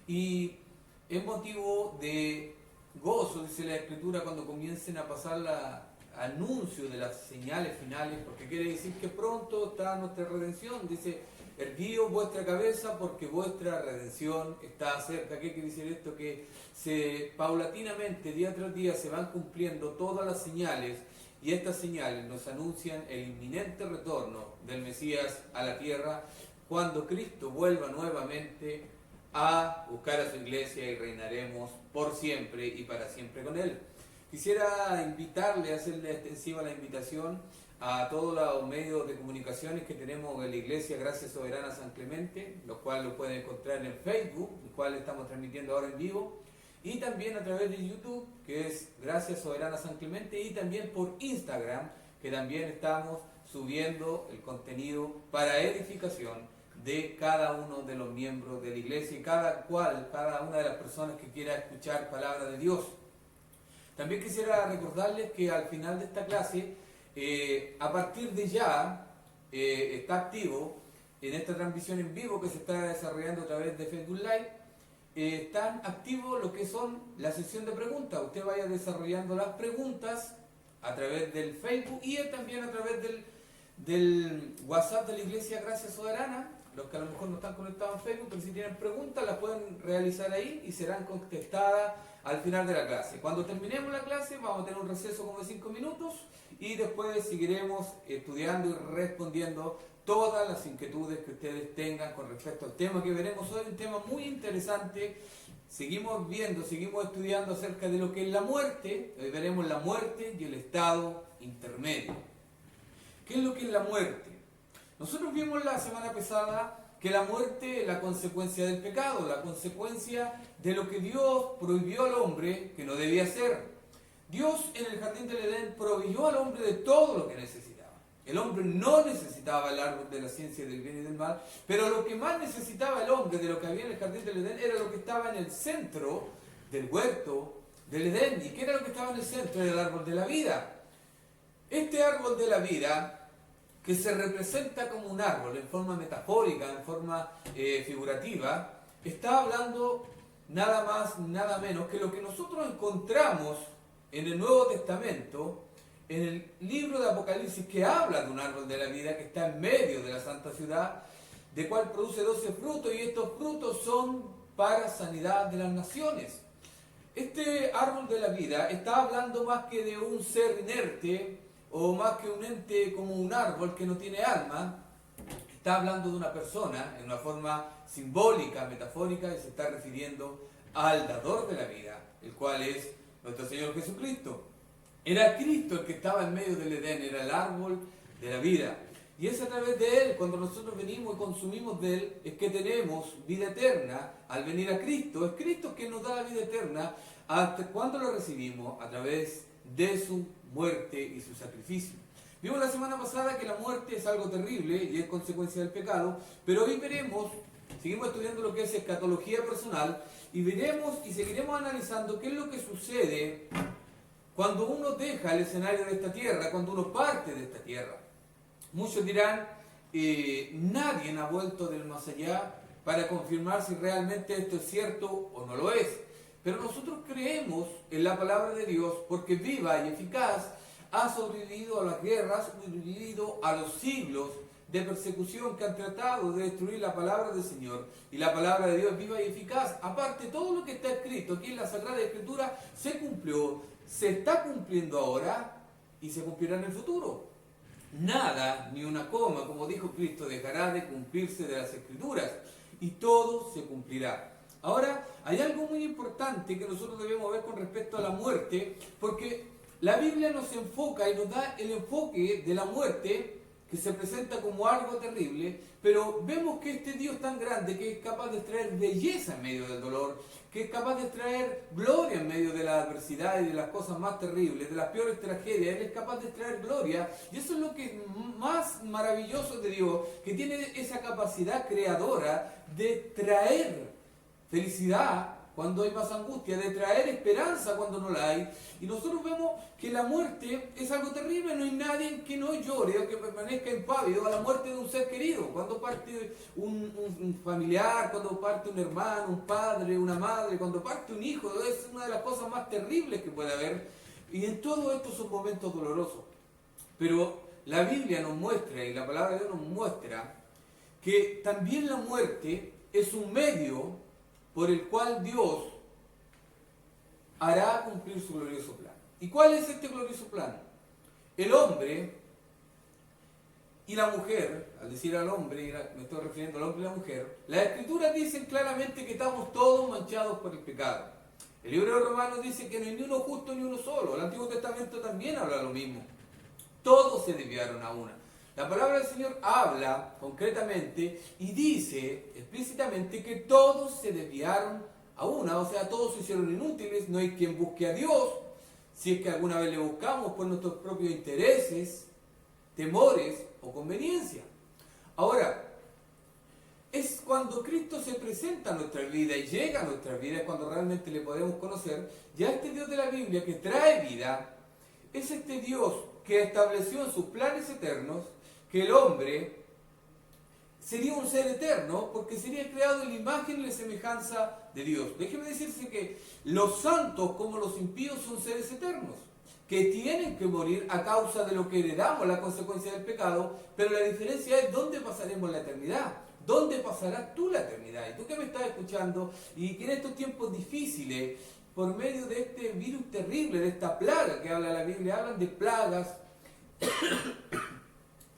Y es motivo de gozo, dice la Escritura, cuando comiencen a pasar anuncio de las señales finales, porque quiere decir que pronto está nuestra redención. Dice, erguíos vuestra cabeza porque vuestra redención está cerca. ¿Qué quiere decir esto? Que paulatinamente, día tras día, se van cumpliendo todas las señales, y estas señales nos anuncian el inminente retorno del Mesías a la tierra, cuando Cristo vuelva nuevamente a buscar a su iglesia, y reinaremos por siempre y para siempre con Él. Quisiera invitarle, hacerle extensiva la invitación a todos los medios de comunicaciones que tenemos en la Iglesia Gracia Soberana San Clemente, los cuales lo pueden encontrar en Facebook, el cual estamos transmitiendo ahora en vivo, y también a través de YouTube, que es Gracia Soberana San Clemente, y también por Instagram, que también estamos subiendo el contenido para edificación de cada uno de los miembros de la Iglesia y cada una de las personas que quiera escuchar palabra de Dios. También quisiera recordarles que al final de esta clase, a partir de ya, está activo en esta transmisión en vivo que se está desarrollando a través de Facebook Live, están activos lo que son la sección de preguntas. Usted vaya desarrollando las preguntas a través del Facebook y también a través del WhatsApp de la Iglesia Gracia Soberana. Los que a lo mejor no están conectados en Facebook, pero si tienen preguntas las pueden realizar ahí y serán contestadas al final de la clase. Cuando terminemos la clase vamos a tener un receso como de 5 minutos y después seguiremos estudiando y respondiendo todas las inquietudes que ustedes tengan con respecto al tema que veremos hoy, un tema muy interesante. Seguimos estudiando acerca de lo que es la muerte. Hoy veremos la muerte y el estado intermedio. ¿Qué es lo que es la muerte? Nosotros vimos la semana pasada que la muerte es la consecuencia del pecado, la consecuencia de lo que Dios prohibió al hombre que no debía hacer. Dios en el jardín del Edén proveyó al hombre de todo lo que necesitaba. El hombre no necesitaba el árbol de la ciencia del bien y del mal, pero lo que más necesitaba el hombre de lo que había en el jardín del Edén era lo que estaba en el centro del huerto del Edén. ¿Y qué era lo que estaba en el centro? Era el árbol de la vida. Este árbol de la vida, que se representa como un árbol en forma metafórica, en forma figurativa, está hablando nada más, nada menos que lo que nosotros encontramos en el Nuevo Testamento, en el libro de Apocalipsis, que habla de un árbol de la vida que está en medio de la santa ciudad, de cual produce 12 frutos, y estos frutos son para sanidad de las naciones. Este árbol de la vida está hablando más que de un ser inerte, o más que un ente como un árbol que no tiene alma. Está hablando de una persona en una forma simbólica, metafórica, y se está refiriendo al dador de la vida, el cual es nuestro Señor Jesucristo. Era Cristo el que estaba en medio del Edén, era el árbol de la vida. Y es a través de Él, cuando nosotros venimos y consumimos de Él, es que tenemos vida eterna al venir a Cristo. Es Cristo quien nos da la vida eterna. ¿Hasta cuándo lo recibimos? A través de su muerte y su sacrificio. Vimos la semana pasada que la muerte es algo terrible y es consecuencia del pecado, pero hoy seguimos estudiando lo que es escatología personal, y veremos y seguiremos analizando qué es lo que sucede cuando uno deja el escenario de esta tierra, cuando uno parte de esta tierra. Muchos dirán, nadie ha vuelto del más allá para confirmar si realmente esto es cierto o no lo es. Pero nosotros creemos en la palabra de Dios porque viva y eficaz, ha sobrevivido a las guerras, ha sobrevivido a los siglos de persecución que han tratado de destruir la palabra del Señor. Y la palabra de Dios es viva y eficaz. Aparte, todo lo que está escrito aquí en la Sagrada Escritura se cumplió, se está cumpliendo ahora y se cumplirá en el futuro. Nada, ni una coma, como dijo Cristo, dejará de cumplirse de las Escrituras, y todo se cumplirá. Ahora, hay algo muy importante que nosotros debemos ver con respecto a la muerte, porque la Biblia nos enfoca y nos da el enfoque de la muerte, que se presenta como algo terrible, pero vemos que este Dios tan grande, que es capaz de traer belleza en medio del dolor, que es capaz de traer gloria en medio de la adversidad y de las cosas más terribles, de las peores tragedias. Él es capaz de traer gloria, y eso es lo que es más maravilloso de Dios, que tiene esa capacidad creadora de traer felicidad cuando hay más angustia, de traer esperanza cuando no la hay. Y nosotros vemos que la muerte es algo terrible, no hay nadie que no llore o que permanezca impávido a la muerte de un ser querido. Cuando parte un familiar, cuando parte un hermano, un padre, una madre, cuando parte un hijo, es una de las cosas más terribles que puede haber. Y en todo esto son momentos dolorosos. Pero la Biblia nos muestra, y la palabra de Dios nos muestra, que también la muerte es un medio por el cual Dios hará cumplir su glorioso plan. ¿Y cuál es este glorioso plan? El hombre y la mujer, al decir al hombre, me estoy refiriendo al hombre y la mujer, las Escrituras dicen claramente que estamos todos manchados por el pecado. El libro de Romanos dice que no hay ni uno justo ni uno solo. El Antiguo Testamento también habla lo mismo. Todos se desviaron a una. La palabra del Señor habla concretamente y dice explícitamente que todos se desviaron a una, o sea, todos se hicieron inútiles, no hay quien busque a Dios, si es que alguna vez le buscamos por nuestros propios intereses, temores o conveniencia. Ahora, es cuando Cristo se presenta a nuestra vida y llega a nuestra vida, es cuando realmente le podemos conocer. Ya este Dios de la Biblia que trae vida, es este Dios que estableció en sus planes eternos que el hombre sería un ser eterno porque sería creado en la imagen y la semejanza de Dios. Déjeme decirse que los santos como los impíos son seres eternos, que tienen que morir a causa de lo que heredamos, la consecuencia del pecado, pero la diferencia es dónde pasaremos la eternidad. ¿Dónde pasarás tú la eternidad? Y tú que me estás escuchando y que en estos tiempos difíciles, por medio de este virus terrible, de esta plaga que habla la Biblia, hablan de plagas,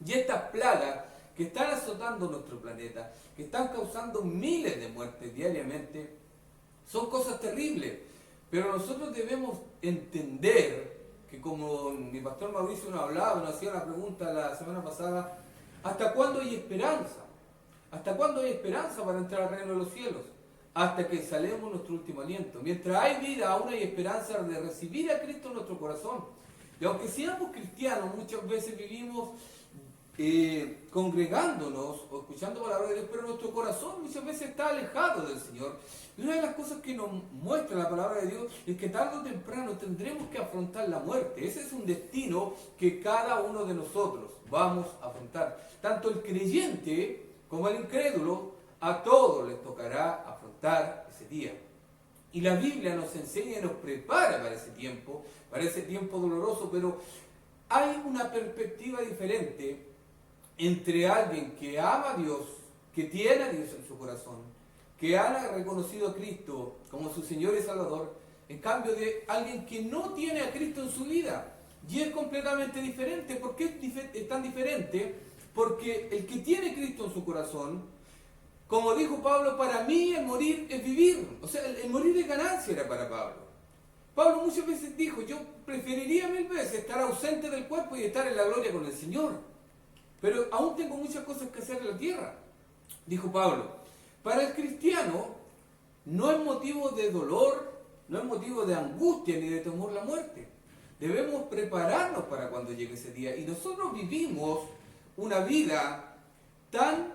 y estas plagas que están azotando nuestro planeta, que están causando miles de muertes diariamente, son cosas terribles. Pero nosotros debemos entender que, como mi pastor Mauricio nos hablaba, nos hacía una pregunta la semana pasada, ¿hasta cuándo hay esperanza? ¿Hasta cuándo hay esperanza para entrar al reino de los cielos? Hasta que salemos nuestro último aliento. Mientras hay vida, aún hay esperanza de recibir a Cristo en nuestro corazón. Y aunque seamos cristianos, muchas veces vivimos congregándonos o escuchando palabras de Dios, pero nuestro corazón muchas veces está alejado del Señor. Y una de las cosas que nos muestra la palabra de Dios es que tarde o temprano tendremos que afrontar la muerte. Ese es un destino que cada uno de nosotros vamos a afrontar. Tanto el creyente como el incrédulo, a todos les tocará afrontar ese día. Y la Biblia nos enseña y nos prepara para ese tiempo doloroso, pero hay una perspectiva diferente entre alguien que ama a Dios, que tiene a Dios en su corazón, que ha reconocido a Cristo como su Señor y Salvador, en cambio de alguien que no tiene a Cristo en su vida. Y es completamente diferente. ¿Por qué es tan diferente? Porque el que tiene a Cristo en su corazón, como dijo Pablo, para mí el morir es vivir. O sea, el morir es ganancia era para Pablo. Pablo muchas veces dijo, yo preferiría 1000 veces estar ausente del cuerpo y estar en la gloria con el Señor. Pero aún tengo muchas cosas que hacer en la tierra, dijo Pablo. Para el cristiano no es motivo de dolor, no es motivo de angustia ni de temor la muerte. Debemos prepararnos para cuando llegue ese día. Y nosotros vivimos una vida tan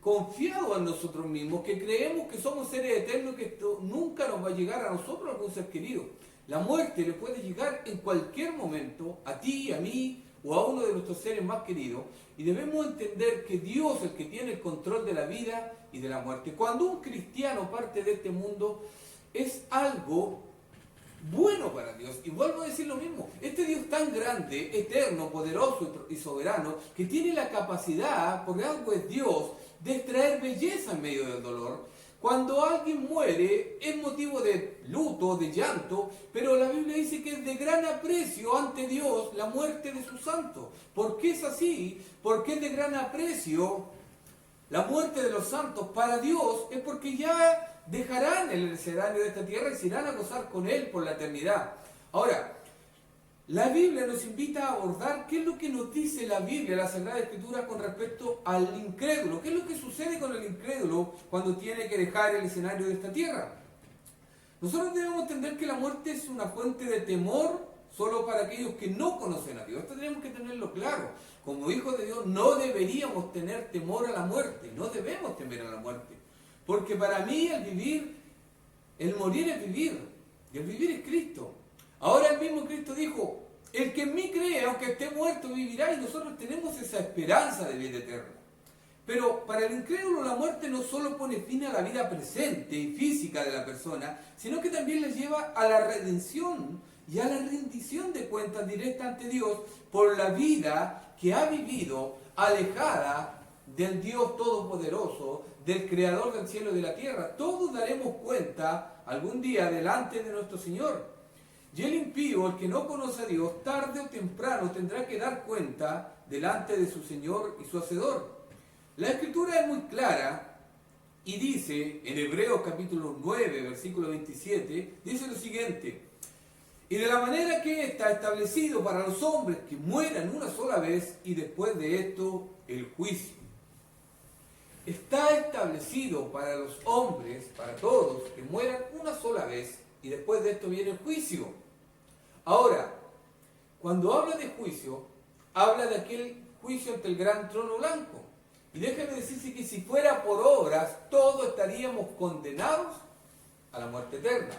confiado en nosotros mismos que creemos que somos seres eternos y que esto nunca nos va a llegar a nosotros, a algún ser querido. La muerte le puede llegar en cualquier momento, a ti, a mí o a uno de nuestros seres más queridos, y debemos entender que Dios es el que tiene el control de la vida y de la muerte. Cuando un cristiano parte de este mundo, es algo bueno para Dios. Y vuelvo a decir lo mismo, este Dios tan grande, eterno, poderoso y soberano, que tiene la capacidad, por algo es Dios, de extraer belleza en medio del dolor. Cuando alguien muere es motivo de luto, de llanto, pero la Biblia dice que es de gran aprecio ante Dios la muerte de sus santos. ¿Por qué es así? Porque es de gran aprecio la muerte de los santos para Dios, es porque ya dejarán el escenario de esta tierra y se irán a gozar con Él por la eternidad. Ahora, la Biblia nos invita a abordar qué es lo que nos dice la Biblia, la Sagrada Escritura, con respecto al incrédulo. ¿Qué es lo que sucede con el incrédulo cuando tiene que dejar el escenario de esta tierra? Nosotros debemos entender que la muerte es una fuente de temor solo para aquellos que no conocen a Dios. Esto tenemos que tenerlo claro. Como hijos de Dios no deberíamos tener temor a la muerte, no debemos temer a la muerte. Porque para mí el vivir El morir es vivir, y el vivir es Cristo. Ahora el mismo Cristo dijo, el que en mí cree, aunque esté muerto, vivirá, y nosotros tenemos esa esperanza de vida eterna. Pero para el incrédulo la muerte no solo pone fin a la vida presente y física de la persona, sino que también le lleva a la redención y a la rendición de cuentas directa ante Dios por la vida que ha vivido alejada del Dios Todopoderoso, del Creador del cielo y de la tierra. Todos daremos cuenta algún día delante de nuestro Señor. Y el impío, el que no conoce a Dios, tarde o temprano tendrá que dar cuenta delante de su Señor y su Hacedor. La Escritura es muy clara y dice, en Hebreos capítulo 9, versículo 27, dice lo siguiente: y de la manera que está establecido para los hombres que mueran una sola vez y después de esto el juicio. Está establecido para los hombres, para todos, que mueran una sola vez y después de esto viene el juicio. Ahora, cuando habla de juicio, habla de aquel juicio ante el gran trono blanco. Y déjeme decirse que si fuera por obras, todos estaríamos condenados a la muerte eterna.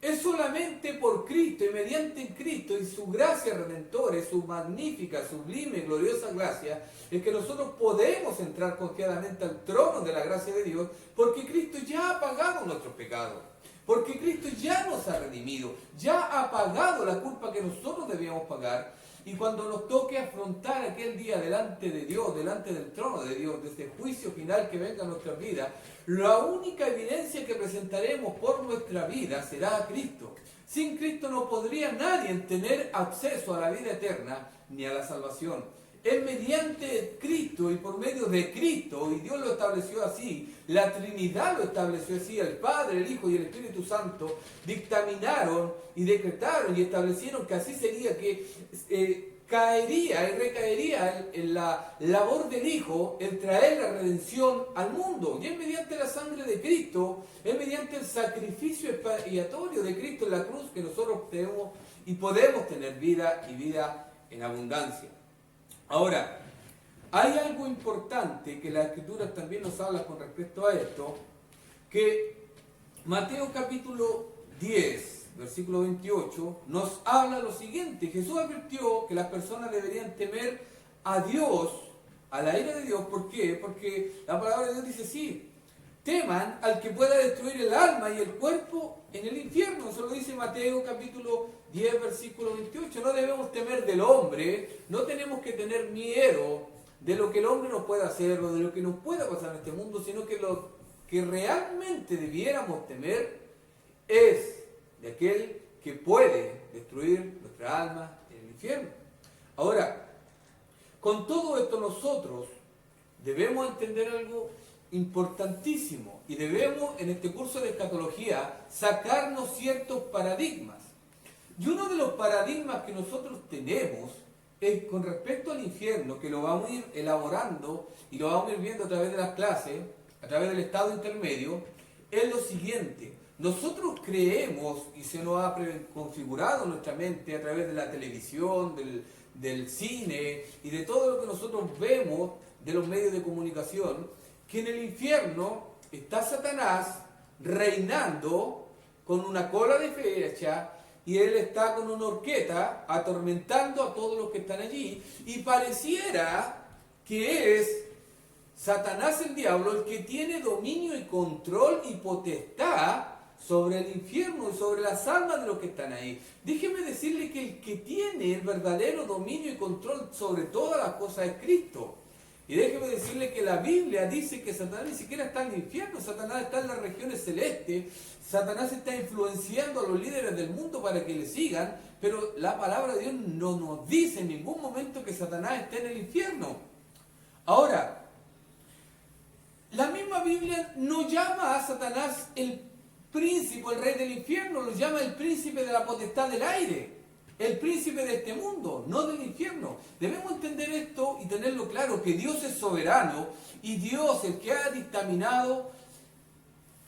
Es solamente por Cristo y mediante Cristo y su gracia redentora, su magnífica, sublime, gloriosa gracia, es que nosotros podemos entrar confiadamente al trono de la gracia de Dios, porque Cristo ya ha pagado nuestros pecados, porque Cristo ya nos ha redimido, ya ha pagado la culpa que nosotros debíamos pagar. Y cuando nos toque afrontar aquel día delante de Dios, delante del trono de Dios, de este juicio final que venga a nuestra vida, la única evidencia que presentaremos por nuestra vida será a Cristo. Sin Cristo no podría nadie tener acceso a la vida eterna ni a la salvación. Es mediante Cristo y por medio de Cristo, y Dios lo estableció así, la Trinidad lo estableció así, el Padre, el Hijo y el Espíritu Santo dictaminaron y decretaron y establecieron que así sería, que caería y recaería en la labor del Hijo el traer la redención al mundo. Y es mediante la sangre de Cristo, es mediante el sacrificio expiatorio de Cristo en la cruz que nosotros tenemos y podemos tener vida y vida en abundancia. Ahora, hay algo importante que la Escritura también nos habla con respecto a esto, que Mateo capítulo 10, versículo 28, nos habla lo siguiente. Jesús advirtió que las personas deberían temer a Dios, a la ira de Dios. ¿Por qué? Porque la palabra de Dios dice sí, teman al que pueda destruir el alma y el cuerpo en el infierno. Eso lo dice Mateo capítulo 10, versículo 28. No debemos temer del hombre, no tenemos que tener miedo de lo que el hombre nos pueda hacer o de lo que nos pueda pasar en este mundo, sino que lo que realmente debiéramos temer es de aquel que puede destruir nuestra alma en el infierno. Ahora, con todo esto nosotros debemos entender algo importantísimo y debemos en este curso de escatología sacarnos ciertos paradigmas. Y uno de los paradigmas que nosotros tenemos es con respecto al infierno, que lo vamos a ir elaborando y lo vamos a ir viendo a través de las clases, a través del estado intermedio, es lo siguiente. Nosotros creemos, y se nos ha configurado en nuestra mente a través de la televisión, del cine y de todo lo que nosotros vemos de los medios de comunicación, que en el infierno está Satanás reinando con una cola de flecha y él está con una horqueta atormentando a todos los que están allí, y pareciera que es Satanás el diablo el que tiene dominio y control y potestad sobre el infierno y sobre las almas de los que están ahí. Déjeme decirle que el que tiene el verdadero dominio y control sobre todas las cosas es Cristo. Y déjeme decirle que la Biblia dice que Satanás ni siquiera está en el infierno, Satanás está en las regiones celestes, Satanás está influenciando a los líderes del mundo para que le sigan, pero la palabra de Dios no nos dice en ningún momento que Satanás esté en el infierno. Ahora, la misma Biblia no llama a Satanás el príncipe, el rey del infierno, lo llama el príncipe de la potestad del aire, el príncipe de este mundo, no del infierno. Debemos entender esto y tenerlo claro, que Dios es soberano y Dios el que ha dictaminado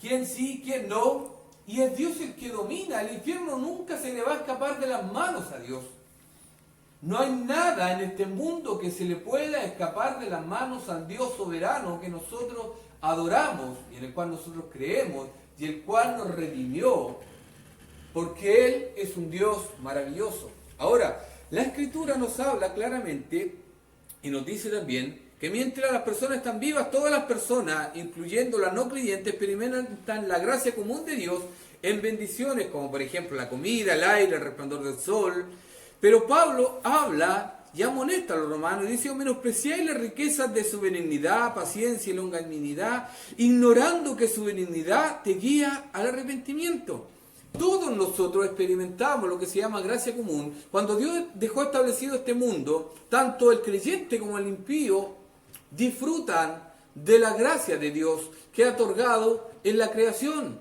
quién sí, quién no, y es Dios el que domina. El infierno nunca se le va a escapar de las manos a Dios. No hay nada en este mundo que se le pueda escapar de las manos al Dios soberano que nosotros adoramos y en el cual nosotros creemos, y el cual nos redimió, porque Él es un Dios maravilloso. Ahora, la Escritura nos habla claramente y nos dice también que mientras las personas están vivas, todas las personas, incluyendo las no creyentes, experimentan la gracia común de Dios en bendiciones, como por ejemplo la comida, el aire, el resplandor del sol. Pero Pablo habla y amonesta a los romanos y dice: menospreciáis las riquezas de su benignidad, paciencia y longanimidad, ignorando que su benignidad te guía al arrepentimiento. Todos nosotros experimentamos lo que se llama gracia común. Cuando Dios dejó establecido este mundo, tanto el creyente como el impío disfrutan de la gracia de Dios que ha otorgado en la creación,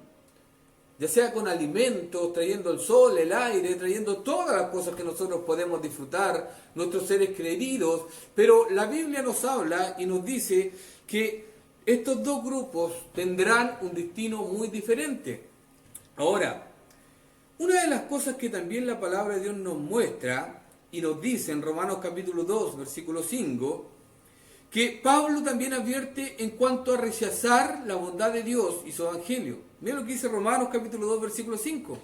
ya sea con alimentos, trayendo el sol, el aire, trayendo todas las cosas que nosotros podemos disfrutar, nuestros seres queridos. Pero la Biblia nos habla y nos dice que estos dos grupos tendrán un destino muy diferente. Ahora, una de las cosas que también la palabra de Dios nos muestra y nos dice en Romanos capítulo 2, versículo 5, que Pablo también advierte en cuanto a rechazar la bondad de Dios y su evangelio. Mira lo que dice Romanos capítulo 2, versículo 5.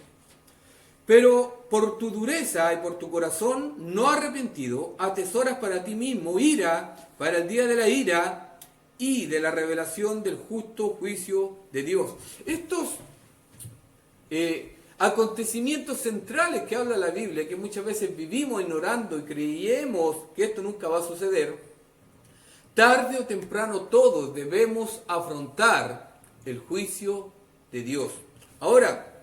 Pero por tu dureza y por tu corazón no arrepentido, atesoras para ti mismo ira para el día de la ira y de la revelación del justo juicio de Dios. Estos acontecimientos centrales que habla la Biblia, que muchas veces vivimos ignorando y creemos que esto nunca va a suceder, tarde o temprano todos debemos afrontar el juicio de Dios. Ahora,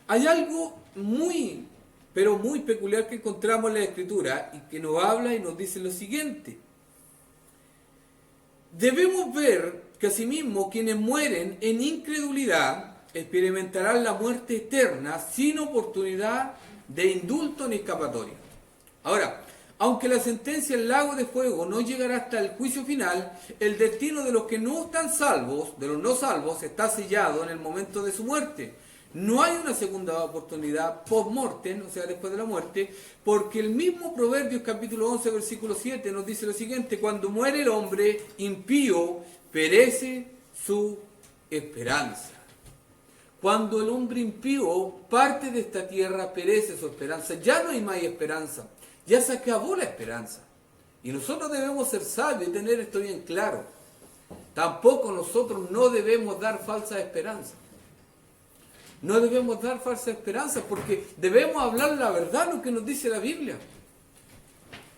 hay algo muy, pero muy peculiar que encontramos en la Escritura y que nos habla y nos dice lo siguiente. Debemos ver que asimismo quienes mueren en incredulidad experimentarán la muerte eterna sin oportunidad de indulto ni escapatoria. Ahora, aunque la sentencia del lago de fuego no llegará hasta el juicio final, el destino de los que no están salvos, de los no salvos, está sellado en el momento de su muerte. No hay una segunda oportunidad post-mortem, o sea, después de la muerte, porque el mismo Proverbios capítulo 11, versículo 7 nos dice lo siguiente: cuando muere el hombre impío, perece su esperanza. Cuando el hombre impío parte de esta tierra, perece su esperanza. Ya no hay más esperanza. Ya se acabó la esperanza. Y nosotros debemos ser sabios y tener esto bien claro. Tampoco nosotros no debemos dar falsa esperanza. No debemos dar falsa esperanza porque debemos hablar la verdad, lo que nos dice la Biblia.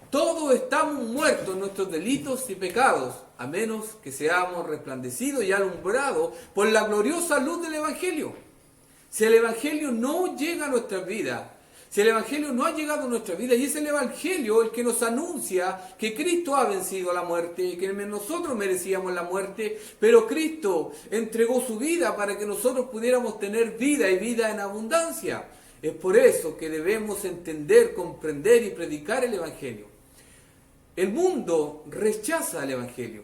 Todos estamos muertos en nuestros delitos y pecados, a menos que seamos resplandecidos y alumbrados por la gloriosa luz del Evangelio. Si el Evangelio no llega a nuestras vidas, si el Evangelio no ha llegado a nuestra vida, y es el Evangelio el que nos anuncia que Cristo ha vencido a la muerte, que nosotros merecíamos la muerte, pero Cristo entregó su vida para que nosotros pudiéramos tener vida y vida en abundancia. Es por eso que debemos entender, comprender y predicar el Evangelio. El mundo rechaza el Evangelio,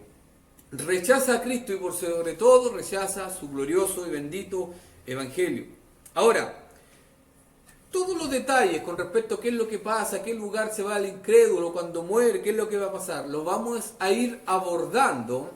rechaza a Cristo y por sobre todo rechaza su glorioso y bendito Evangelio. Ahora, todos los detalles con respecto a qué es lo que pasa, a qué lugar se va el incrédulo cuando muere, qué es lo que va a pasar, lo vamos a ir abordando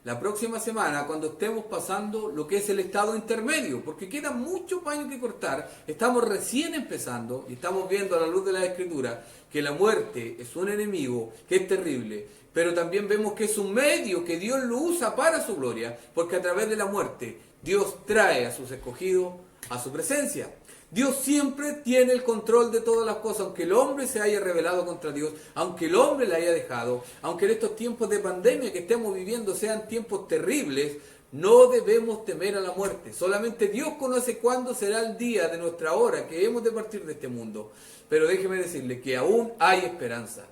la próxima semana cuando estemos pasando lo que es el estado intermedio, porque queda mucho paño que cortar. Estamos recién empezando y estamos viendo a la luz de la Escritura que la muerte es un enemigo que es terrible, pero también vemos que es un medio que Dios lo usa para su gloria, porque a través de la muerte Dios trae a sus escogidos a su presencia. Dios siempre tiene el control de todas las cosas, aunque el hombre se haya rebelado contra Dios, aunque el hombre le haya dejado, aunque en estos tiempos de pandemia que estemos viviendo sean tiempos terribles, no debemos temer a la muerte. Solamente Dios conoce cuándo será el día de nuestra hora que hemos de partir de este mundo. Pero déjeme decirle que aún hay esperanza.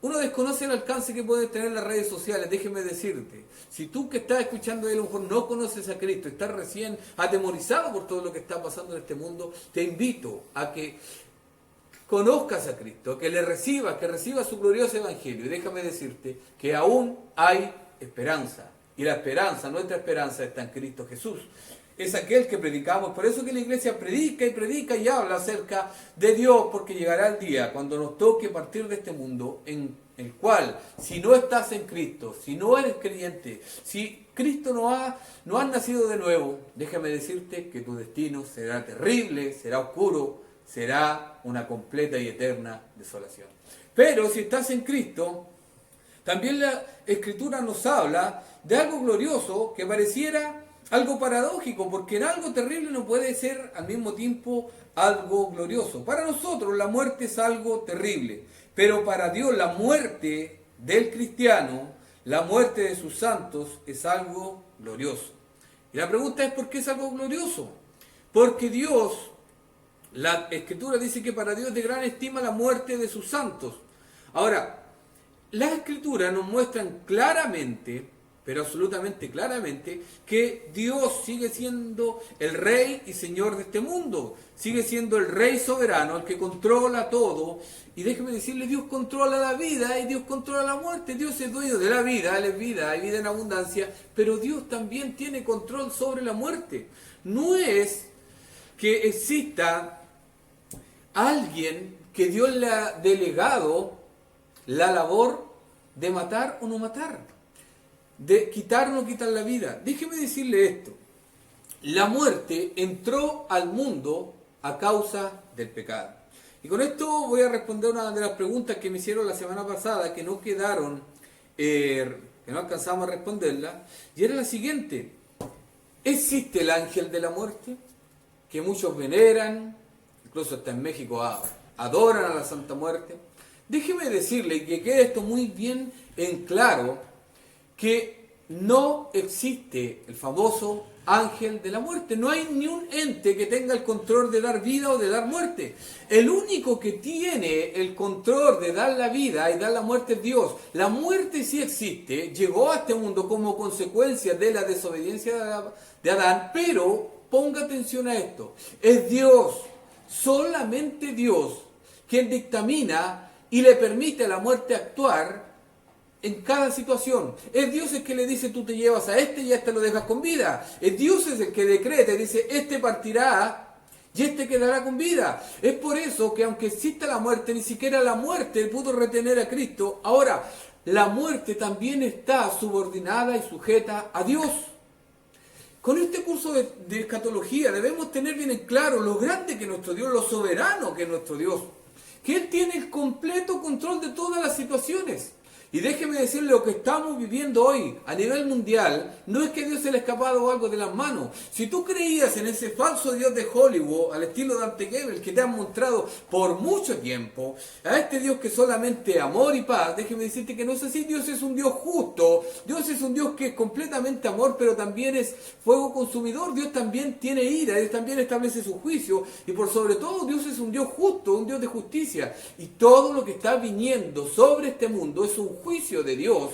Uno desconoce el alcance que pueden tener las redes sociales. Déjeme decirte, si tú que estás escuchando a lo mejor no conoces a Cristo, estás recién atemorizado por todo lo que está pasando en este mundo, te invito a que conozcas a Cristo, a que le recibas, que recibas su glorioso evangelio. Y déjame decirte que aún hay esperanza. Y la esperanza, nuestra esperanza está en Cristo Jesús. es aquel que predicamos. Por eso que la iglesia predica y predica y habla acerca de Dios, porque llegará el día cuando nos toque partir de este mundo en el cual, si no estás en Cristo, si no eres creyente, si Cristo no has nacido de nuevo, déjame decirte que tu destino será terrible, será oscuro, será una completa y eterna desolación. Pero si estás en Cristo, también la Escritura nos habla de algo glorioso que pareciera algo paradójico, porque en algo terrible no puede ser al mismo tiempo algo glorioso. Para nosotros la muerte es algo terrible, pero para Dios la muerte del cristiano, la muerte de sus santos es algo glorioso. Y la pregunta es, ¿por qué es algo glorioso? Porque Dios, la Escritura dice que para Dios es de gran estima la muerte de sus santos. Ahora, las Escrituras nos muestran claramente, pero absolutamente claramente, que Dios sigue siendo el Rey y Señor de este mundo. Sigue siendo el Rey soberano, el que controla todo. Y déjeme decirle, Dios controla la vida y Dios controla la muerte. Dios es dueño de la vida, Él es vida, hay vida en abundancia, pero Dios también tiene control sobre la muerte. No es que exista alguien que Dios le ha delegado la labor de matar o no matar, de quitar o no quitar la vida. Déjeme decirle esto: la muerte entró al mundo a causa del pecado. Y con esto voy a responder una de las preguntas que me hicieron la semana pasada, que no quedaron, que no alcanzamos a responderla, y era la siguiente: ¿existe el ángel de la muerte? Que muchos veneran, incluso hasta en México adoran a la Santa Muerte. Déjeme decirle que quede esto muy bien en claro, que no existe el famoso ángel de la muerte. No hay ni un ente que tenga el control de dar vida o de dar muerte. El único que tiene el control de dar la vida y dar la muerte es Dios. La muerte sí existe, llegó a este mundo como consecuencia de la desobediencia de Adán, pero ponga atención a esto: es Dios, solamente Dios, quien dictamina y le permite a la muerte actuar en cada situación. Es Dios el que le dice, tú te llevas a este y a este lo dejas con vida. Es Dios es el que decreta y dice, este partirá y este quedará con vida. Es por eso que aunque exista la muerte, ni siquiera la muerte pudo retener a Cristo. Ahora, la muerte también está subordinada y sujeta a Dios. Con este curso de escatología debemos tener bien en claro lo grande que es nuestro Dios, lo soberano que es nuestro Dios, que Él tiene el completo control de todas las situaciones. Y déjeme decirle, lo que estamos viviendo hoy a nivel mundial, no es que Dios se le ha escapado algo de las manos. Si tú creías en ese falso Dios de Hollywood, al estilo de Dante Gebel, que te han mostrado por mucho tiempo, a este Dios que es solamente amor y paz, déjeme decirte que no es así. Dios es un Dios justo, Dios es un Dios que es completamente amor, pero también es fuego consumidor. Dios también tiene ira, Dios también establece su juicio, y por sobre todo Dios es un Dios justo, un Dios de justicia. Y todo lo que está viniendo sobre este mundo es un juicio de Dios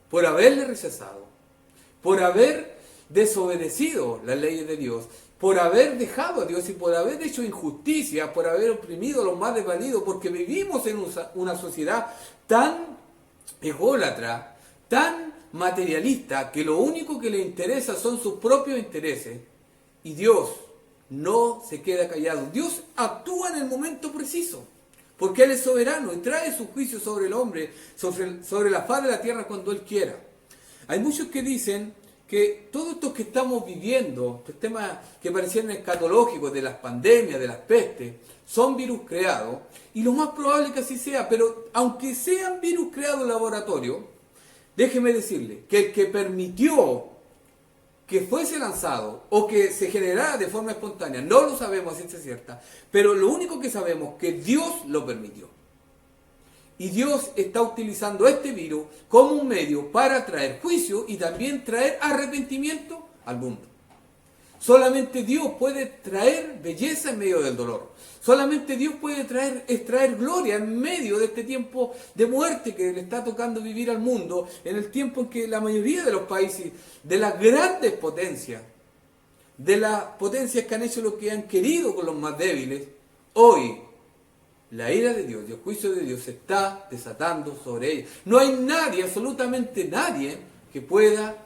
por haberle rechazado, por haber desobedecido las leyes de Dios, por haber dejado a Dios y por haber hecho injusticia, por haber oprimido a los más desvalidos, porque vivimos en una sociedad tan ególatra, tan materialista, que lo único que le interesa son sus propios intereses, y Dios no se queda callado. Dios actúa en el momento preciso, porque Él es soberano y trae su juicio sobre el hombre, sobre la faz de la tierra cuando Él quiera. Hay muchos que dicen que todo esto que estamos viviendo, estos temas que parecían escatológicos, de las pandemias, de las pestes, son virus creados, y lo más probable que así sea, pero aunque sean virus creados en laboratorio, déjeme decirle que el que permitió que fuese lanzado o que se generara de forma espontánea, no lo sabemos a ciencia cierta, pero lo único que sabemos es que Dios lo permitió. Y Dios está utilizando este virus como un medio para traer juicio y también traer arrepentimiento al mundo. Solamente Dios puede traer belleza en medio del dolor. Solamente Dios puede extraer gloria en medio de este tiempo de muerte que le está tocando vivir al mundo, en el tiempo en que la mayoría de los países, de las grandes potencias, de las potencias que han hecho lo que han querido con los más débiles, hoy la ira de Dios y el juicio de Dios se está desatando sobre ellos. No hay nadie, absolutamente nadie, que pueda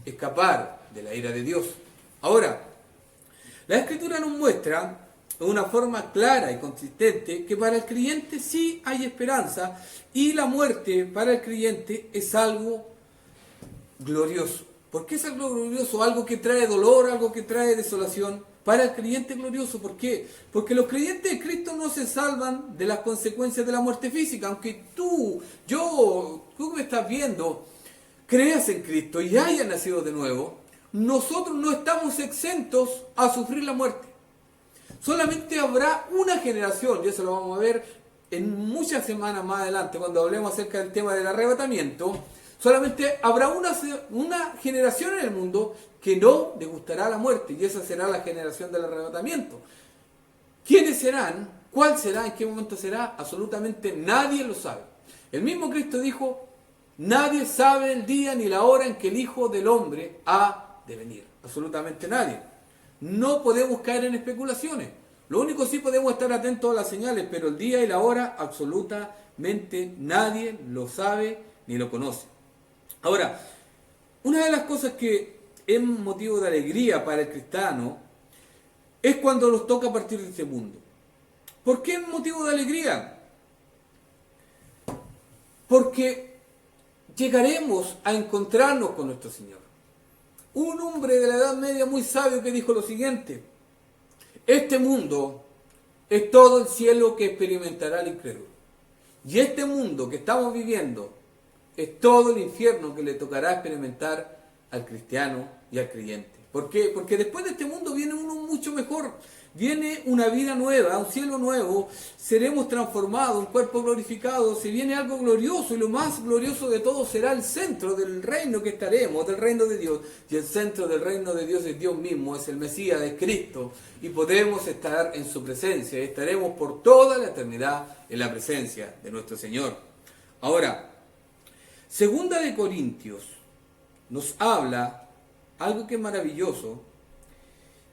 escapar de la ira de Dios. Ahora, la Escritura nos muestra de una forma clara y consistente que para el creyente sí hay esperanza y la muerte para el creyente es algo glorioso. ¿Por qué es algo glorioso? Algo que trae dolor, algo que trae desolación. Para el creyente glorioso, ¿por qué? Porque los creyentes de Cristo no se salvan de las consecuencias de la muerte física. Aunque tú que me estás viendo, creas en Cristo y hayas nacido de nuevo, nosotros no estamos exentos a sufrir la muerte. Solamente habrá una generación, y eso lo vamos a ver en muchas semanas más adelante, cuando hablemos acerca del tema del arrebatamiento. Solamente habrá una generación en el mundo que no le gustará la muerte, y esa será la generación del arrebatamiento. ¿Quiénes serán? ¿Cuál será? ¿En qué momento será? Absolutamente nadie lo sabe. El mismo Cristo dijo, nadie sabe el día ni la hora en que el Hijo del Hombre ha de venir. Absolutamente nadie. No podemos caer en especulaciones. Lo único sí podemos estar atentos a las señales, pero el día y la hora absolutamente nadie lo sabe ni lo conoce. Ahora, una de las cosas que es motivo de alegría para el cristiano es cuando nos toca partir de este mundo. ¿Por qué es motivo de alegría? Porque llegaremos a encontrarnos con nuestro Señor. Un hombre de la Edad Media muy sabio que dijo lo siguiente: este mundo es todo el cielo que experimentará el incrédulo. Y este mundo que estamos viviendo es todo el infierno que le tocará experimentar al cristiano y al creyente. ¿Por qué? Porque después de este mundo viene uno mucho mejor. Viene una vida nueva, un cielo nuevo, seremos transformados, un cuerpo glorificado, se viene algo glorioso, y lo más glorioso de todo será el centro del reino que estaremos, del reino de Dios. Y el centro del reino de Dios es Dios mismo, es el Mesías, es Cristo, y podemos estar en su presencia, y estaremos por toda la eternidad en la presencia de nuestro Señor. Ahora, Segunda de Corintios nos habla algo que es maravilloso,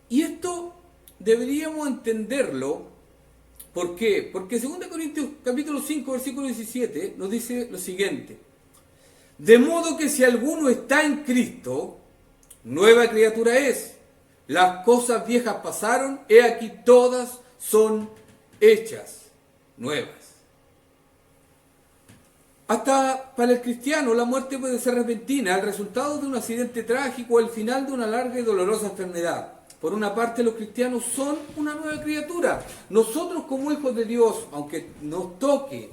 y esto deberíamos entenderlo. ¿Por qué? Porque 2 Corintios capítulo 5, versículo 17 nos dice lo siguiente: de modo que si alguno está en Cristo, nueva criatura es. Las cosas viejas pasaron, he aquí todas son hechas nuevas. Hasta para el cristiano la muerte puede ser repentina, el resultado de un accidente trágico o el final de una larga y dolorosa enfermedad. Por una parte, los cristianos son una nueva criatura. Nosotros como hijos de Dios, aunque nos toque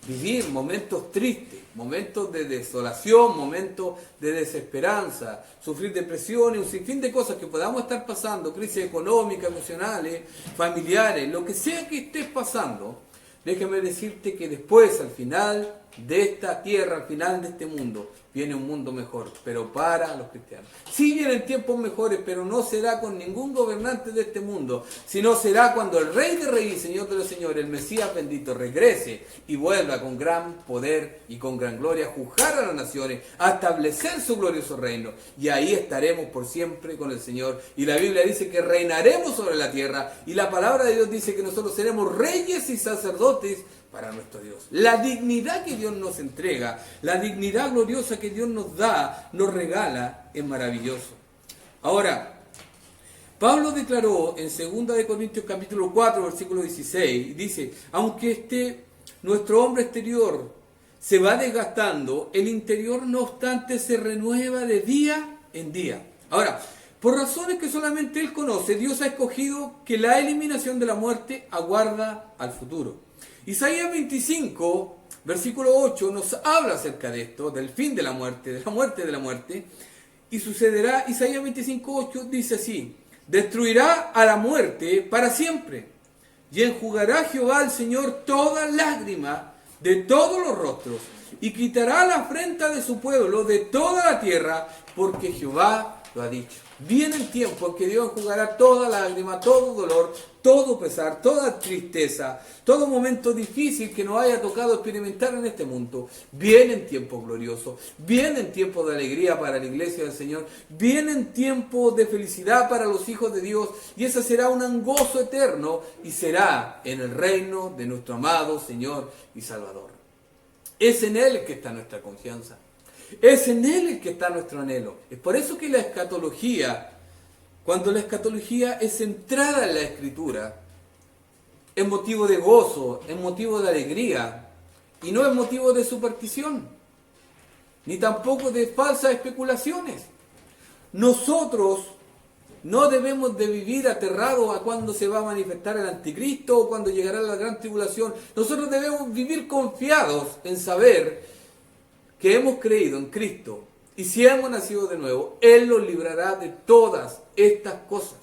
vivir momentos tristes, momentos de desolación, momentos de desesperanza, sufrir depresiones, un sinfín de cosas que podamos estar pasando, crisis económicas, emocionales, familiares, lo que sea que estés pasando, déjame decirte que después, al final de esta tierra, al final de este mundo, viene un mundo mejor, pero para los cristianos. Sí vienen tiempos mejores, pero no será con ningún gobernante de este mundo, sino será cuando el Rey de Reyes, Señor de los Señores, el Mesías bendito, regrese y vuelva con gran poder y con gran gloria a juzgar a las naciones, a establecer su glorioso reino. Y ahí estaremos por siempre con el Señor. Y la Biblia dice que reinaremos sobre la tierra, y la palabra de Dios dice que nosotros seremos reyes y sacerdotes para nuestro Dios. La dignidad que Dios nos entrega, la dignidad gloriosa que Dios nos da, nos regala, es maravilloso. Ahora, Pablo declaró en 2 de Corintios capítulo 4, versículo 16, dice: aunque nuestro hombre exterior se va desgastando, el interior no obstante se renueva de día en día. Ahora, por razones que solamente Él conoce, Dios ha escogido que la eliminación de la muerte aguarda al futuro. Isaías 25, versículo 8, nos habla acerca de esto, del fin de la muerte, de la muerte, y sucederá. Isaías 25, 8 dice así: destruirá a la muerte para siempre, y enjugará Jehová el Señor toda lágrima de todos los rostros, y quitará la afrenta de su pueblo de toda la tierra, porque Jehová lo ha dicho. Viene el tiempo en que Dios enjugará toda lágrima, todo dolor, todo pesar, toda tristeza, todo momento difícil que nos haya tocado experimentar en este mundo. Vienen tiempos gloriosos, vienen tiempos de alegría para la iglesia del Señor, vienen tiempos de felicidad para los hijos de Dios, y ese será un gozo eterno, y será en el reino de nuestro amado Señor y Salvador. Es en Él que está nuestra confianza. Es en Él el que está nuestro anhelo. Es por eso que la escatología Cuando la escatología es centrada en la Escritura, es motivo de gozo, es motivo de alegría, y no es motivo de superstición, ni tampoco de falsas especulaciones. Nosotros no debemos de vivir aterrados a cuándo se va a manifestar el anticristo o cuándo llegará la gran tribulación. Nosotros debemos vivir confiados en saber que hemos creído en Cristo y si hemos nacido de nuevo, Él nos librará de todas estas cosas.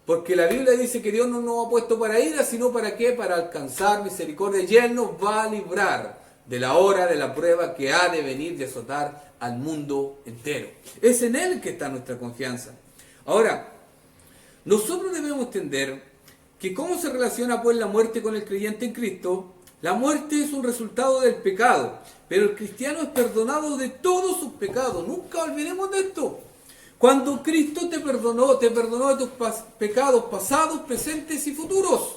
Porque la Biblia dice que Dios no nos ha puesto para ira, sino para qué, para alcanzar misericordia. Y Él nos va a librar de la hora de la prueba que ha de venir y azotar al mundo entero. Es en Él que está nuestra confianza. Ahora, nosotros debemos entender que cómo se relaciona pues la muerte con el creyente en Cristo. La muerte es un resultado del pecado, pero el cristiano es perdonado de todos sus pecados. Nunca olvidemos de esto. Cuando Cristo te perdonó de tus pecados pasados, presentes y futuros.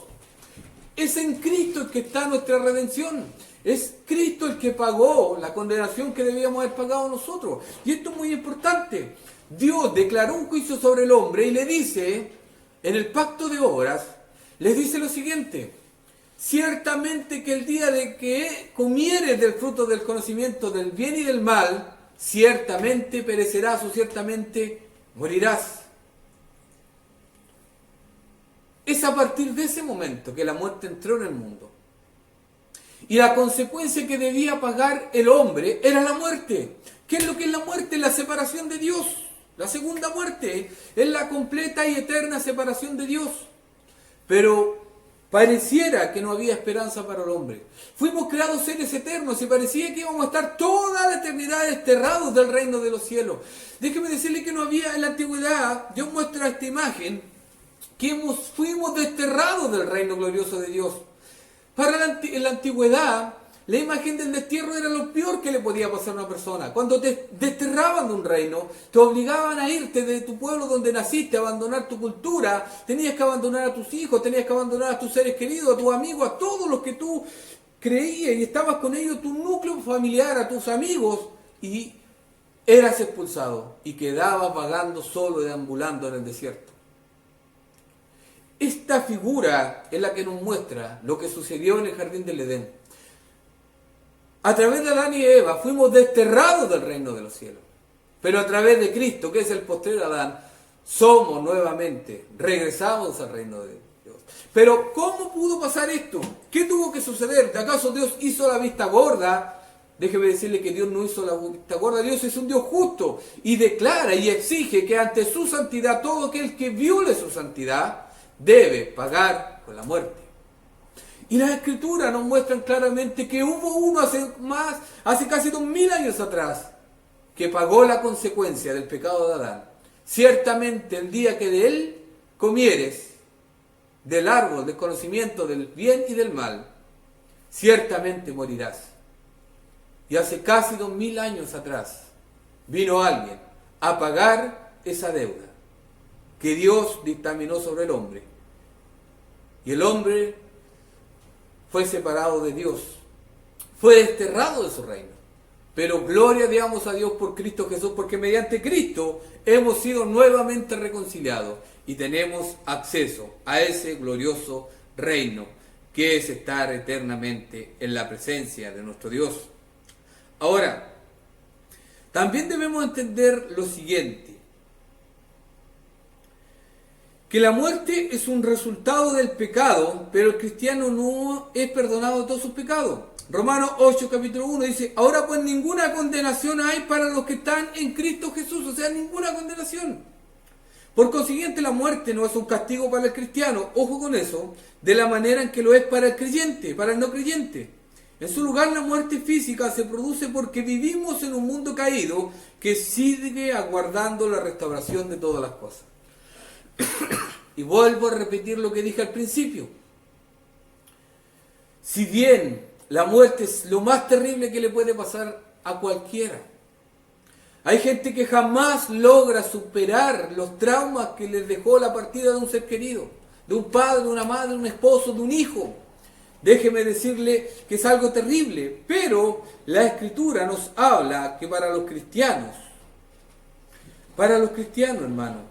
Es en Cristo el que está nuestra redención. Es Cristo el que pagó la condenación que debíamos haber pagado nosotros. Y esto es muy importante. Dios declaró un juicio sobre el hombre y le dice, en el pacto de obras, les dice lo siguiente: ciertamente que el día de que comieres del fruto del conocimiento del bien y del mal, ciertamente perecerás o ciertamente morirás. Es a partir de ese momento que la muerte entró en el mundo. Y la consecuencia que debía pagar el hombre era la muerte. ¿Qué es lo que es la muerte? La separación de Dios. La segunda muerte es la completa y eterna separación de Dios. Pero pareciera que no había esperanza para el hombre. Fuimos creados seres eternos y parecía que íbamos a estar toda la eternidad desterrados del reino de los cielos. Déjeme decirle que no había en la antigüedad, Dios muestra esta imagen, que fuimos desterrados del reino glorioso de Dios. En la antigüedad, la imagen del destierro era lo peor que le podía pasar a una persona. Cuando te desterraban de un reino, te obligaban a irte de tu pueblo donde naciste, a abandonar tu cultura, tenías que abandonar a tus hijos, tenías que abandonar a tus seres queridos, a tus amigos, a todos los que tú creías y estabas con ellos, tu núcleo familiar, a tus amigos, y eras expulsado y quedabas vagando solo, deambulando en el desierto. Esta figura es la que nos muestra lo que sucedió en el jardín del Edén. A través de Adán y Eva fuimos desterrados del reino de los cielos. Pero a través de Cristo, que es el postrer Adán, somos nuevamente, regresamos al reino de Dios. Pero ¿cómo pudo pasar esto? ¿Qué tuvo que suceder? ¿Acaso Dios hizo la vista gorda? Déjeme decirle que Dios no hizo la vista gorda. Dios es un Dios justo y declara y exige que ante su santidad todo aquel que viole su santidad debe pagar con la muerte. Y las Escrituras nos muestran claramente que hubo uno hace casi 2000 años atrás, que pagó la consecuencia del pecado de Adán. Ciertamente el día que de él comieres del árbol del conocimiento del bien y del mal, ciertamente morirás. Y hace casi 2000 años atrás vino alguien a pagar esa deuda que Dios dictaminó sobre el hombre. Y el hombre fue separado de Dios, fue desterrado de su reino. Pero gloria digamos a Dios por Cristo Jesús, porque mediante Cristo hemos sido nuevamente reconciliados y tenemos acceso a ese glorioso reino que es estar eternamente en la presencia de nuestro Dios. Ahora, también debemos entender lo siguiente: que la muerte es un resultado del pecado, pero el cristiano no es perdonado de todos sus pecados. Romanos 8, capítulo 1 dice: ahora pues ninguna condenación hay para los que están en Cristo Jesús, o sea, ninguna condenación. Por consiguiente, la muerte no es un castigo para el cristiano, ojo con eso, de la manera en que lo es para el creyente, para el no creyente. En su lugar, la muerte física se produce porque vivimos en un mundo caído que sigue aguardando la restauración de todas las cosas. Y vuelvo a repetir lo que dije al principio. Si bien la muerte es lo más terrible que le puede pasar a cualquiera, hay gente que jamás logra superar los traumas que les dejó la partida de un ser querido, de un padre, de una madre, de un esposo, de un hijo. Déjeme decirle que es algo terrible, pero la Escritura nos habla que para los cristianos, hermano,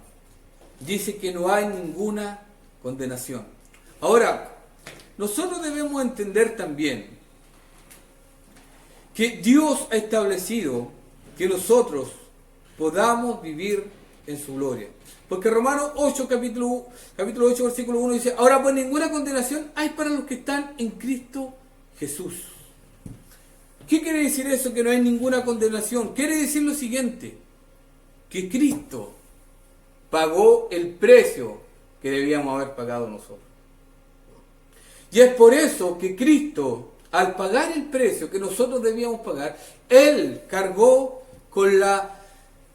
dice que no hay ninguna condenación. Ahora, nosotros debemos entender también que Dios ha establecido que nosotros podamos vivir en su gloria. Porque Romanos 8, capítulo 8, versículo 1 dice: ahora pues ninguna condenación hay para los que están en Cristo Jesús. ¿Qué quiere decir eso, que no hay ninguna condenación? Quiere decir lo siguiente: que Cristo pagó el precio que debíamos haber pagado nosotros. Y es por eso que Cristo, al pagar el precio que nosotros debíamos pagar, Él cargó con la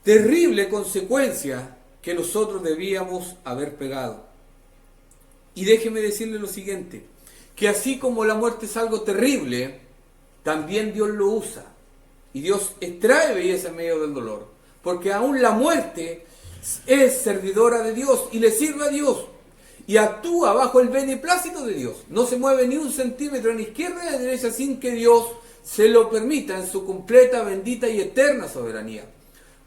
terrible consecuencia que nosotros debíamos haber pagado. Y déjeme decirle lo siguiente: que así como la muerte es algo terrible, también Dios lo usa. Y Dios extrae belleza en medio del dolor. Porque aún la muerte es servidora de Dios y le sirve a Dios. Y actúa bajo el beneplácito de Dios. No se mueve ni un centímetro ni izquierda ni derecha sin que Dios se lo permita en su completa, bendita y eterna soberanía.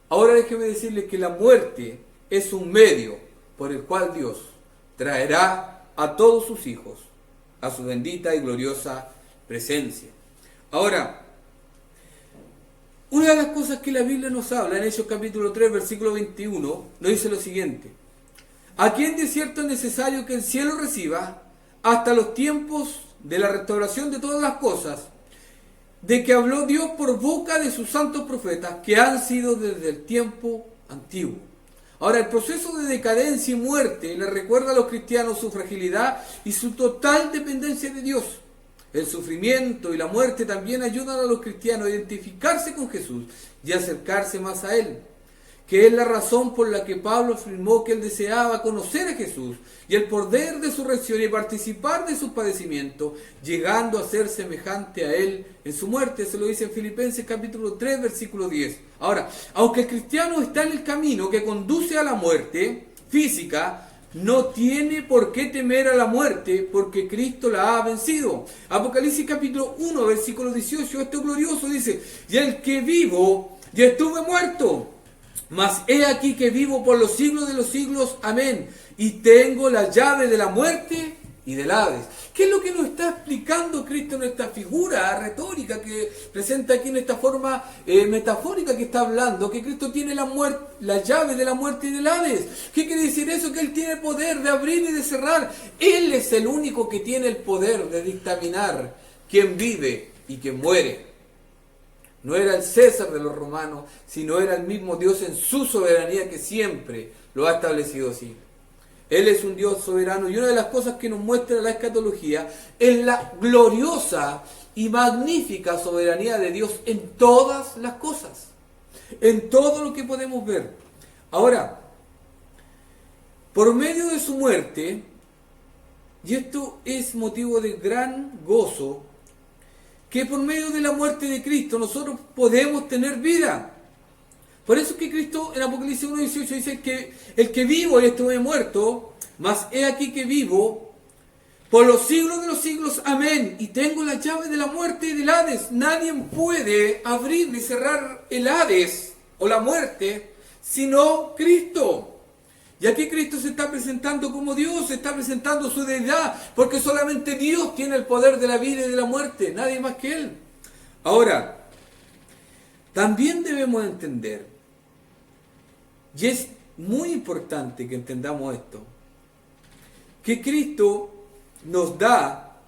Ahora déjeme decirles que la muerte es un medio por el cual Dios traerá a todos sus hijos a su bendita y gloriosa presencia. Ahora, una de las cosas que la Biblia nos habla en Hechos capítulo 3, versículo 21, nos dice lo siguiente: a quien de cierto es necesario que el cielo reciba hasta los tiempos de la restauración de todas las cosas, de que habló Dios por boca de sus santos profetas, que han sido desde el tiempo antiguo. Ahora, el proceso de decadencia y muerte le recuerda a los cristianos su fragilidad y su total dependencia de Dios. El sufrimiento y la muerte también ayudan a los cristianos a identificarse con Jesús y acercarse más a Él, que es la razón por la que Pablo afirmó que él deseaba conocer a Jesús y el poder de su resurrección y participar de sus padecimientos, llegando a ser semejante a Él en su muerte. Se lo dice en Filipenses capítulo 3, versículo 10. Ahora, aunque el cristiano está en el camino que conduce a la muerte física, no tiene por qué temer a la muerte, porque Cristo la ha vencido. Apocalipsis capítulo 1, versículo 18, esto glorioso dice: y el que vivo, ya estuve muerto, mas he aquí que vivo por los siglos de los siglos, amén, y tengo la llave de la muerte y del Hades. ¿Qué es lo que nos está explicando Cristo en esta figura retórica que presenta aquí, en esta forma metafórica que está hablando? Que Cristo tiene la llave de la muerte y del Hades. ¿Qué quiere decir eso? Que Él tiene poder de abrir y de cerrar. Él es el único que tiene el poder de dictaminar quién vive y quién muere. No era el César de los romanos, sino era el mismo Dios en su soberanía que siempre lo ha establecido así. Él es un Dios soberano, y una de las cosas que nos muestra la escatología es la gloriosa y magnífica soberanía de Dios en todas las cosas, en todo lo que podemos ver. Ahora, por medio de su muerte, y esto es motivo de gran gozo, que por medio de la muerte de Cristo nosotros podemos tener vida. Por eso es que Cristo en Apocalipsis 1:18 dice que el que vivo y estuve muerto, mas he aquí que vivo por los siglos de los siglos, amén, y tengo la llave de la muerte y del Hades. Nadie puede abrir ni cerrar el Hades o la muerte sino Cristo. Y aquí Cristo se está presentando como Dios, se está presentando su deidad, porque solamente Dios tiene el poder de la vida y de la muerte, nadie más que Él. Ahora, también debemos entender, y es muy importante que entendamos esto, que Cristo nos da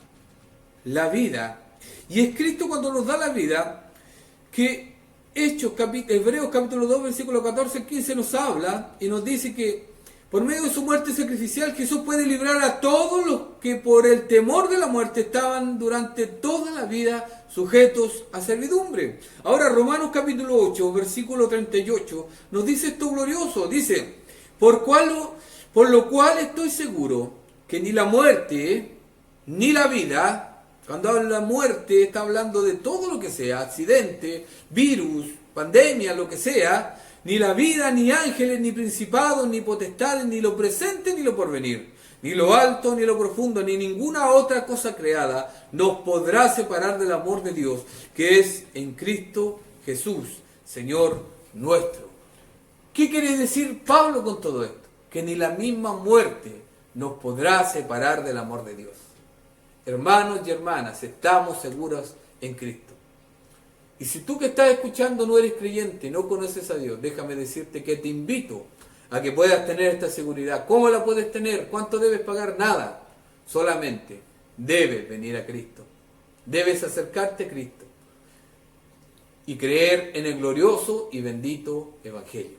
la vida, y es Cristo cuando nos da la vida, que Hebreos capítulo 2, versículo 14 al 15 nos habla y nos dice que por medio de su muerte sacrificial Jesús puede librar a todos los que por el temor de la muerte estaban durante toda la vida sujetos a servidumbre. Ahora Romanos capítulo 8, versículo 38 nos dice esto glorioso, dice: por lo cual estoy seguro que ni la muerte ni la vida, cuando habla de la muerte está hablando de todo lo que sea, accidente, virus, pandemia, lo que sea, ni la vida, ni ángeles, ni principados, ni potestades, ni lo presente, ni lo porvenir, ni lo alto, ni lo profundo, ni ninguna otra cosa creada nos podrá separar del amor de Dios, que es en Cristo Jesús, Señor nuestro. ¿Qué quiere decir Pablo con todo esto? que ni la misma muerte nos podrá separar del amor de Dios. Hermanos y hermanas, estamos seguros en Cristo. Y si tú que estás escuchando no eres creyente, no conoces a Dios, déjame decirte que te invito a que puedas tener esta seguridad. ¿Cómo la puedes tener? ¿Cuánto debes pagar? Nada. Solamente debes venir a Cristo. Debes acercarte a Cristo y creer en el glorioso y bendito Evangelio.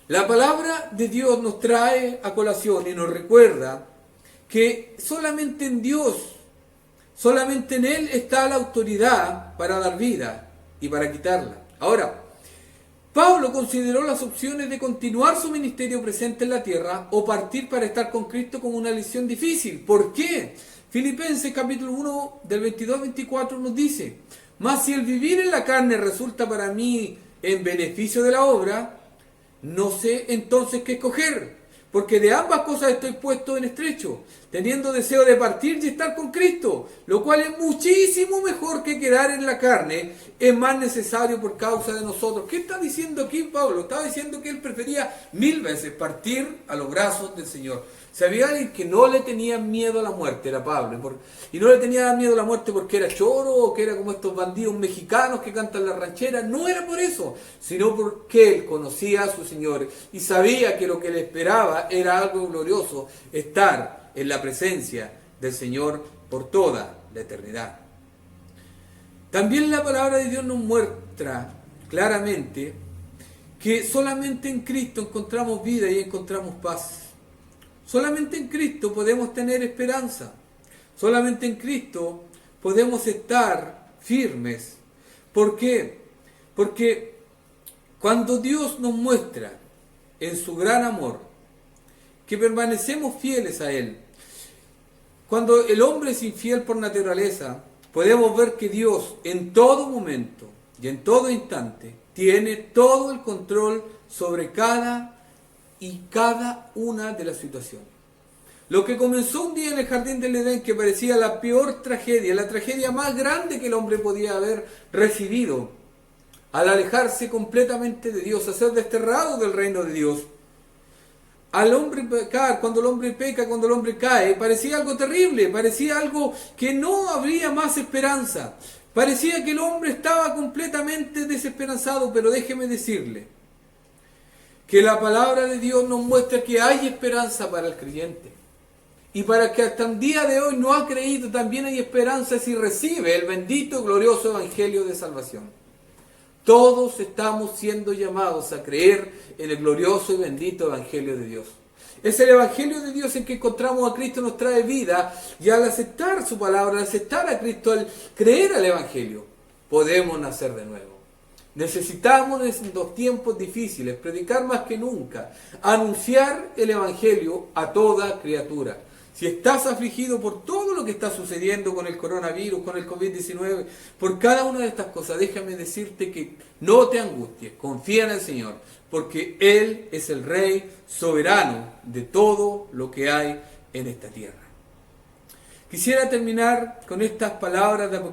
La palabra de Dios nos trae a colación y nos recuerda que solamente en Dios, solamente en Él está la autoridad para dar vida y para quitarla. Ahora, Pablo consideró las opciones de continuar su ministerio presente en la tierra o partir para estar con Cristo como una elección difícil. ¿Por qué? Filipenses capítulo 1 del 22-24 nos dice: mas si el vivir en la carne resulta para mí en beneficio de la obra, no sé entonces qué escoger, porque de ambas cosas estoy puesto en estrecho, teniendo deseo de partir y estar con Cristo, lo cual es muchísimo mejor que quedar en la carne, es más necesario por causa de nosotros. ¿Qué está diciendo aquí Pablo? Estaba diciendo que él prefería 1000 veces partir a los brazos del Señor. Sabía alguien que no le tenía miedo a la muerte, era Pablo, y no le tenía miedo a la muerte porque era choro o que era como estos bandidos mexicanos que cantan la ranchera. No era por eso, sino porque él conocía a su Señor y sabía que lo que le esperaba era algo glorioso, estar en la presencia del Señor por toda la eternidad. También la palabra de Dios nos muestra claramente que solamente en Cristo encontramos vida y encontramos paz. Solamente en Cristo podemos tener esperanza. Solamente en Cristo podemos estar firmes. ¿Por qué? Porque cuando Dios nos muestra en su gran amor que permanecemos fieles a Él, cuando el hombre es infiel por naturaleza, podemos ver que Dios en todo momento y en todo instante tiene todo el control sobre cada una de las situaciones. Lo que comenzó un día en el jardín del Edén, que parecía la peor tragedia, la tragedia más grande que el hombre podía haber recibido, al alejarse completamente de Dios, a ser desterrado del reino de Dios, al hombre pecar, cuando el hombre peca, cuando el hombre cae, parecía algo terrible, parecía algo que no habría más esperanza, parecía que el hombre estaba completamente desesperanzado. Pero déjeme decirle que la palabra de Dios nos muestra que hay esperanza para el creyente. Y para que hasta el día de hoy no ha creído, también hay esperanza si recibe el bendito, glorioso Evangelio de salvación. Todos estamos siendo llamados a creer en el glorioso y bendito Evangelio de Dios. Es el Evangelio de Dios en que encontramos a Cristo, nos trae vida, y al aceptar su palabra, al aceptar a Cristo, al creer al Evangelio, podemos nacer de nuevo. Necesitamos en estos tiempos difíciles predicar más que nunca, anunciar el Evangelio a toda criatura. Si estás afligido por todo lo que está sucediendo con el coronavirus, con el COVID-19, por cada una de estas cosas, déjame decirte que no te angusties, confía en el Señor, porque Él es el Rey soberano de todo lo que hay en esta tierra. Quisiera terminar con estas palabras de Apocalipsis.